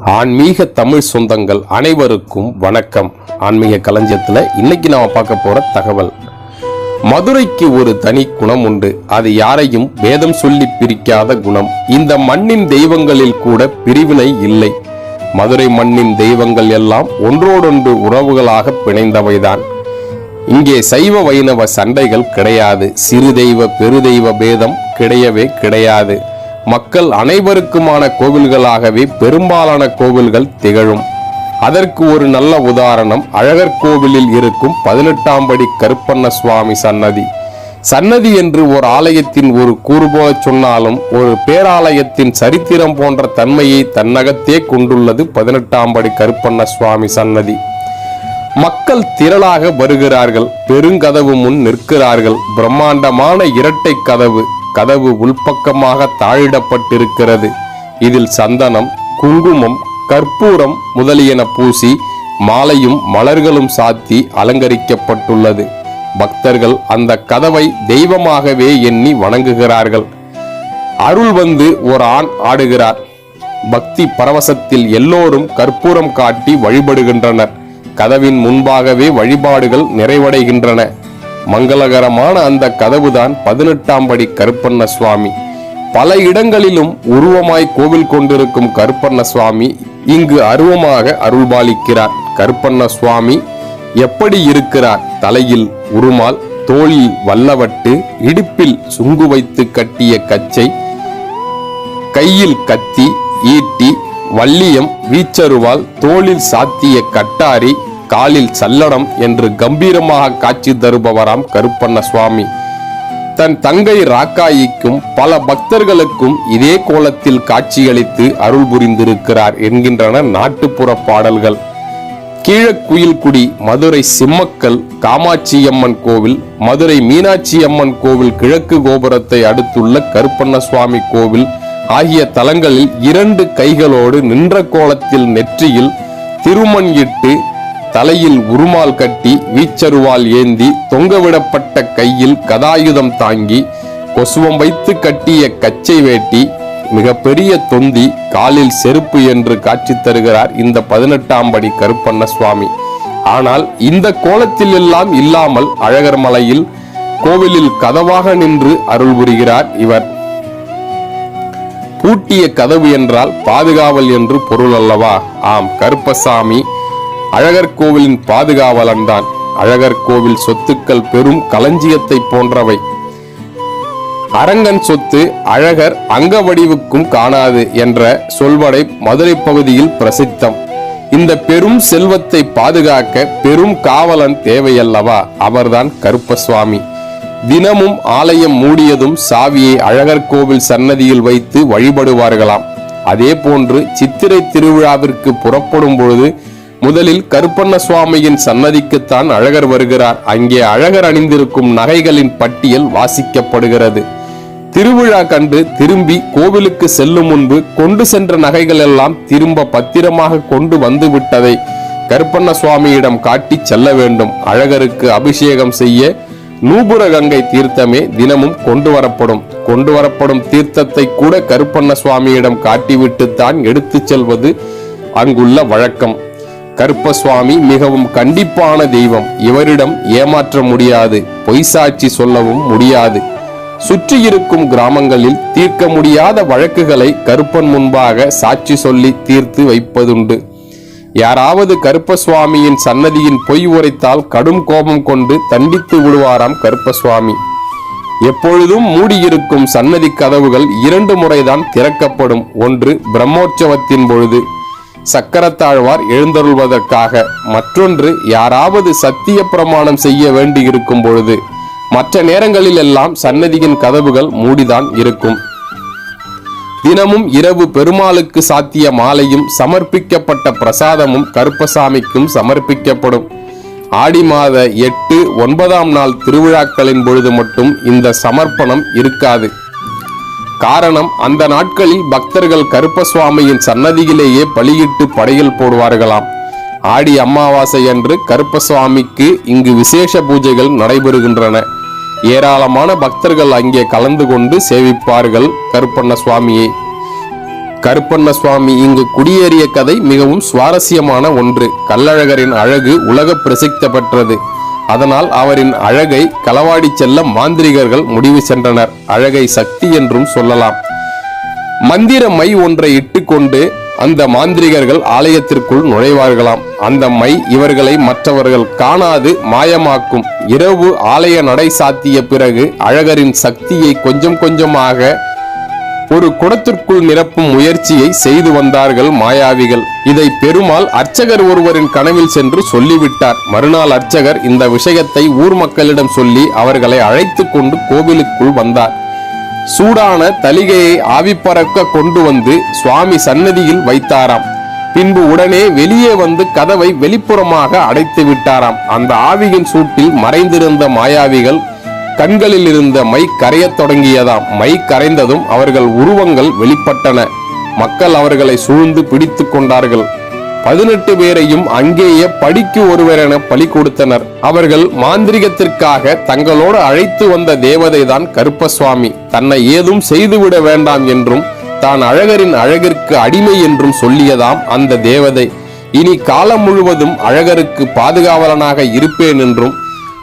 ஆன்மீக தமிழ் சொந்தங்கள் அனைவருக்கும் வணக்கம். ஆன்மீக களஞ்சியத்தில் இன்னைக்கு நாம பார்க்க போற தகவல், மதுரைக்கு ஒரு தனி குணம் உண்டு. அது யாரையும் பேதம் சொல்லி பிரிக்காத குணம். இந்த மண்ணின் தெய்வங்களில் கூட பிரிவினை இல்லை. மதுரை மண்ணின் தெய்வங்கள் எல்லாம் ஒன்றோடொன்று உறவுகளாக பிணைந்தவைதான். இங்கே சைவ வைணவ சண்டைகள் கிடையாது. சிறு தெய்வ பெருதெய்வ பேதம் கிடையவே கிடையாது. மக்கள் அனைவருக்குமான கோவில்களாகவே பெரும்பாலான கோவில்கள் திகழும். அதற்கு ஒரு நல்ல உதாரணம் அழகர் கோவிலில் இருக்கும் 18ஆம் படி கருப்பண்ண சுவாமி சன்னதி. சன்னதி என்று ஒரு ஆலயத்தின் ஒரு கூறு போல சொன்னாலும் ஒரு பேராலயத்தின் சரித்திரம் போன்ற தன்மையை தன்னகத்தே கொண்டுள்ளது 18ஆம் படி கருப்பண்ண சுவாமி சன்னதி. மக்கள் திரளாக வருகிறார்கள். பெருங்கதவு முன் நிற்கிறார்கள். பிரம்மாண்டமான இரட்டை கதவு. கதவு உள்பக்கமாக தாழிடப்பட்டிருக்கிறது. இதில் சந்தனம், குங்குமம், கற்பூரம் முதலியன பூசி மாலையும் மலர்களும் சாத்தி அலங்கரிக்கப்பட்டுள்ளது. பக்தர்கள் அந்த கதவை தெய்வமாகவே எண்ணி வணங்குகிறார்கள். அருள் வந்து ஒரு ஆண் ஆடுகிறார். பக்தி பரவசத்தில் எல்லோரும் கற்பூரம் காட்டி வழிபடுகின்றனர். கதவின் முன்பாகவே வழிபாடுகள் நிறைவடைகின்றன. மங்களகரமான அந்த கதவுதான் 18ஆம் படி கருப்பண்ண சுவாமி. பல இடங்களிலும் உருவமாய் கோவில் கொண்டிருக்கும் கருப்பண்ண சுவாமி இங்கு அருவமாக அருள்பாலிக்கிறார். கருப்பண்ண சுவாமி எப்படி இருக்கிறார்? தலையில் உருமால், தோளில் வல்லவட்டு, இடுப்பில் சுங்கு வைத்து கட்டிய கச்சை, கையில் கத்தி, ஈட்டி, வள்ளியம், வீச்சருவால், தோளில் சாத்திய கட்டாரி, காலில் சல்லடம் என்று கம்பீரமாக காட்சி தருபவராம் கருப்பண்ண சுவாமி. தன் தங்கை ராக்காயிக்கும் பல பக்தர்களுக்கும் இதே கோலத்தில் காட்சியளித்து அருள் புரிந்திருக்கிறார் என்கின்றன நாட்டுப்புற பாடல்கள். கீழக்குயில்குடி, மதுரை சிம்மக்கல் காமாட்சியம்மன் கோவில், மதுரை மீனாட்சி அம்மன் கோவில் கிழக்கு கோபுரத்தை அடுத்துள்ள கருப்பண்ண சுவாமி கோவில் ஆகிய தலங்களில் 2 கைகளோடு நின்ற கோலத்தில் நெற்றியில் திருமண் இட்டு, தலையில் உருமால் கட்டி, வீச்சருவால் ஏந்தி, தொங்கவிடப்பட்ட கையில் கதாயுதம் தாங்கி, கொசுவம் வைத்து கட்டிய கச்சை வேட்டி, மிகப்பெரிய தொந்தி, காலில் செருப்பு என்று காட்சி தருகிறார் இந்த 18ஆம் படி கருப்பண்ண சுவாமி. ஆனால் இந்த கோலத்தில் எல்லாம் இல்லாமல் அழகர் மலையில் கோவிலில் கதவாக நின்று அருள் புரிகிறார் இவர். பூட்டிய கதவு என்றால் பாதுகாவல் என்று பொருள் அல்லவா? ஆம், கருப்பசாமி அழகர் கோவிலின் பாதுகாவலன் தான். அழகர் கோவில் சொத்துக்கள் பெரும் களஞ்சியத்தை போன்றவை. அரங்கன் சொத்து அழகர் அங்க வடிவுக்கும் காணாது என்ற சொல்வடை மதுரை பகுதியில் பிரசித்தம். இந்த பெரும் செல்வத்தை பாதுகாக்க பெரும் காவலன் தேவையல்லவா? அவர்தான் கருப்பசுவாமி. தினமும் ஆலயம் மூடியதும் சாவியை அழகர் கோவில் சன்னதியில் வைத்து வழிபடுவார்களாம். அதே போன்று சித்திரை திருவிழாவிற்கு புறப்படும் பொழுது முதலில் கருப்பண்ண சுவாமியின் சன்னதிக்குத்தான் அழகர் வருகிறார். அங்கே அழகர் அணிந்திருக்கும் நகைகளின் பட்டியல் வாசிக்கப்படுகிறது. திருவிழா கண்டு திரும்பி கோவிலுக்கு செல்லும் முன்பு கொண்டு சென்ற நகைகள் எல்லாம் திரும்ப பத்திரமாக கொண்டு வந்து விட்டதை கருப்பண்ண சுவாமியிடம் காட்டி செல்ல வேண்டும். அழகருக்கு அபிஷேகம் செய்ய நூபுர கங்கை தீர்த்தமே தினமும் கொண்டு வரப்படும் தீர்த்தத்தை கூட கருப்பண்ண சுவாமியிடம் காட்டிவிட்டுத்தான் எடுத்து செல்வது அங்குள்ள வழக்கம். கருப்பசுவாமி மிகவும் கண்டிப்பான தெய்வம். இவரிடம் ஏமாற்ற முடியாது, பொய் சாட்சி சொல்லவும் முடியாது. சுற்றி இருக்கும் கிராமங்களில் தீர்க்க முடியாத வழக்குகளை கருப்பன் முன்பாக சாட்சி சொல்லி தீர்த்து வைப்பதுண்டு. யாராவது கருப்பசுவாமியின் சன்னதியின் பொய் உரைத்தால் கடும் கோபம் கொண்டு தண்டித்து விடுவாராம் கருப்பசுவாமி. எப்பொழுதும் மூடியிருக்கும் சன்னதி கதவுகள் 2 முறைதான் திறக்கப்படும். ஒன்று பிரம்மோற்சவத்தின் பொழுது சக்கரத்தாழ்வார் எழுந்தருள்வதற்காக, மற்றொன்று யாராவது சத்திய பிரமாணம் செய்ய வேண்டி இருக்கும் பொழுது. மற்ற நேரங்களில் எல்லாம் சன்னதியின் கதவுகள் மூடிதான் இருக்கும். தினமும் இரவு பெருமாளுக்கு சாத்திய மாலையும் சமர்ப்பிக்கப்பட்ட பிரசாதமும் கருப்பசாமிக்கும் சமர்ப்பிக்கப்படும். ஆடி மாத 8, 9ஆம் நாள் திருவிழாக்களின் பொழுது மட்டும் இந்த சமர்ப்பணம் இருக்காது. காரணம், அந்த நாட்களில் பக்தர்கள் கருப்பசுவாமியின் சன்னதியிலேயே பலியிட்டு படையல் போடுவார்களாம். ஆடி அமாவாசை அன்று கருப்பசுவாமிக்கு இங்கு விசேஷ பூஜைகள் நடைபெறுகின்றன. ஏராளமான பக்தர்கள் அங்கே கலந்து கொண்டு சேவிப்பார்கள் கருப்பண்ண சுவாமியை. கருப்பண்ண சுவாமி இங்கு குடியேறிய கதை மிகவும் சுவாரஸ்யமான ஒன்று. கள்ளழகரின் அழகு உலக பிரசித்தி பெற்றது. அதனால் அவரின் அழகை களவாடி செல்ல மாந்திரிகர்கள் முடிவு சென்றனர். அழகை சக்தி என்றும் சொல்லலாம். மந்திர மை ஒன்றை இட்டுக்கொண்டு அந்த மாந்திரிகர்கள் ஆலயத்திற்குள் நுழைவார்களாம். அந்த மை இவர்களை மற்றவர்கள் காணாது மாயமாக்கும். இரவு ஆலய நடை சாத்திய பிறகு அழகரின் சக்தியை கொஞ்சம் கொஞ்சமாக ஒரு குடத்திற்குள் நிரப்பும் முயற்சியை செய்து வந்தார்கள் மாயாவிகள். இதை பெருமாள் அர்ச்சகர் ஒருவரின் கனவில் சென்று சொல்லிவிட்டார். மறுநாள் அர்ச்சகர் இந்த விஷயத்தை ஊர் மக்களிடம் சொல்லி அவர்களை அழைத்து கொண்டு கோவிலுக்குள் வந்தார். சூடான தலிகையை ஆவி பறக்க கொண்டு வந்து சுவாமி சன்னதியில் வைத்தாராம். பின்பு உடனே வெளியே வந்து கதவை வெளிப்புறமாக அடைத்து விட்டாராம். அந்த ஆவியின் சூட்டில் மறைந்திருந்த மாயாவிகள் கண்களில் இருந்த மை கரையத் தொடங்கியதாம். மை கரைந்ததும் அவர்கள் உருவங்கள் வெளிப்பட்டன. மக்கள் அவர்களை சூழ்ந்து பிடித்து கொண்டார்கள். 18 பேரையும் அங்கேயே படிக்கு ஒருவரென பலி கொடுத்தனர். அவர்கள் மாந்திரிகத்திற்காக தங்களோடு அழைத்து வந்த தேவதை தான் கருப்பசுவாமி. தன்னை ஏதும் செய்துவிட வேண்டாம் என்றும் தான் அழகரின் அழகிற்கு அடிமை என்றும் சொல்லியதாம் அந்த தேவதை. இனி காலம் முழுவதும் அழகருக்கு பாதுகாவலனாக இருப்பேன் என்றும்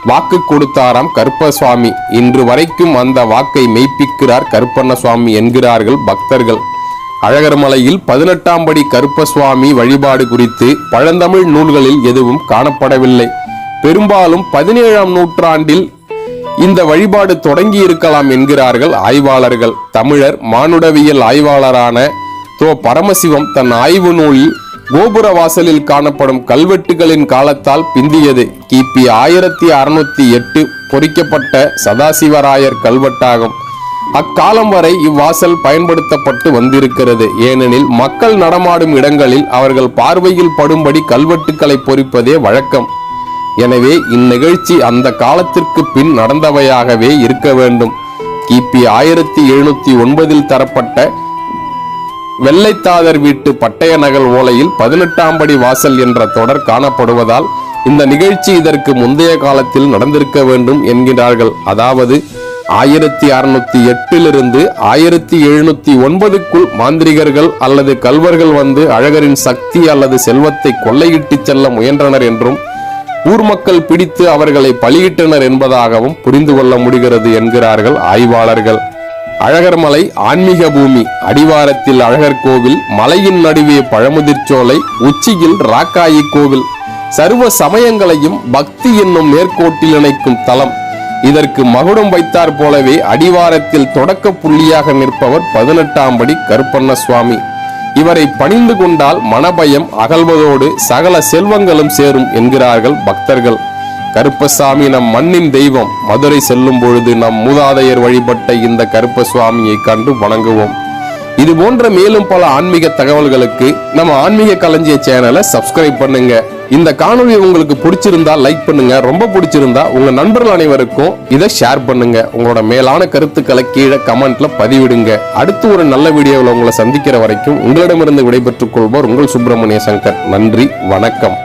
வாக்கு கொடுத்தாராம் கருப்பசுவாமி. இன்று வரைக்கும் அந்த வாக்கை மெய்ப்பிக்கிறார் கருப்பண்ண சுவாமி என்கிறார்கள் பக்தர்கள். அழகர் மலையில் 18ஆம் படி கருப்பசுவாமி வழிபாடு குறித்து பழந்தமிழ் நூல்களில் எதுவும் காணப்படவில்லை. பெரும்பாலும் 17ஆம் நூற்றாண்டில் இந்த வழிபாடு தொடங்கி இருக்கலாம் என்கிறார்கள் ஆய்வாளர்கள். தமிழர் மானுடவியல் ஆய்வாளரான தோ. பரமசிவம் தன் ஆய்வு நூலில் கோபுர வாசலில் காணப்படும் கல்வெட்டுகளின் காலத்தால் பிந்தியது. கிபி 1608 பொறிக்கப்பட்ட சதாசிவராயர் கல்வெட்டாகும். அக்காலம் வரை இவ்வாசல் பயன்படுத்தப்பட்டு வந்திருக்கிறது. ஏனெனில் மக்கள் நடமாடும் இடங்களில் அவர்கள் பார்வையில் படும்படி கல்வெட்டுக்களை பொறிப்பதே வழக்கம். எனவே இந்நிகழ்ச்சி அந்த காலத்திற்கு பின் நடந்தவையாகவே இருக்க வேண்டும். கிபி 1709 தரப்பட்ட வெள்ளைத்தாதர் வீட்டு பட்டய நகல் ஓலையில் 18ஆம் படி வாசல் என்ற தொடர் காணப்படுவதால் இந்த நிகழ்ச்சி இதற்கு முந்தைய காலத்தில் நடந்திருக்க வேண்டும் என்கிறார்கள். அதாவது 1608 1709 மாந்திரிகர்கள் அல்லது கல்வர்கள் வந்து அழகரின் சக்தி அல்லது செல்வத்தை கொள்ளையிட்டு செல்ல முயன்றனர் என்றும் ஊர் மக்கள் பிடித்து அவர்களை பலியிட்டனர் என்பதாகவும் புரிந்து கொள்ள முடிகிறது என்கிறார்கள் ஆய்வாளர்கள். அழகர் மலை ஆன்மீக பூமி. அடிவாரத்தில் அழகர் கோவில், மலையின் நடுவே பழமுதிர்ச்சோலை, உச்சியில் ராக்காயி கோவில். சர்வ சமயங்களையும் பக்தி என்னும் நேர்கோட்டில் இணைக்கும் தலம். இதற்கு மகுடம் வைத்தார் போலவே அடிவாரத்தில் தொடக்க புள்ளியாக நிற்பவர் 18ஆம் படி கருப்பண்ண சுவாமி. இவரை பணிந்து கொண்டால் மனபயம் அகல்வதோடு சகல செல்வங்களும் சேரும் என்கிறார்கள் பக்தர்கள். கருப்பசாமி நம் மண்ணின் தெய்வம். மதுரை செல்லும் பொழுது நம் மூதாதையர் வழிபட்ட இந்த கருப்பசுவாமியை கண்டு வணங்குவோம். இது போன்ற மேலும் பல ஆன்மீக தகவல்களுக்கு நம்ம ஆன்மீக களஞ்சிய சேனலை சப்ஸ்கிரைப் பண்ணுங்க. இந்த காணொலி உங்களுக்கு பிடிச்சிருந்தா லைக் பண்ணுங்க. ரொம்ப பிடிச்சிருந்தா உங்க நண்பர்கள் அனைவருக்கும் இதை ஷேர் பண்ணுங்க. உங்களோட மேலான கருத்துக்களை கீழே கமெண்ட்ல பதிவிடுங்க. அடுத்து ஒரு நல்ல வீடியோவில் உங்களை சந்திக்கிற வரைக்கும் உங்களிடமிருந்து விடைபெற்றுக் கொள்வோர் உங்கள் சுப்பிரமணிய சங்கர். நன்றி, வணக்கம்.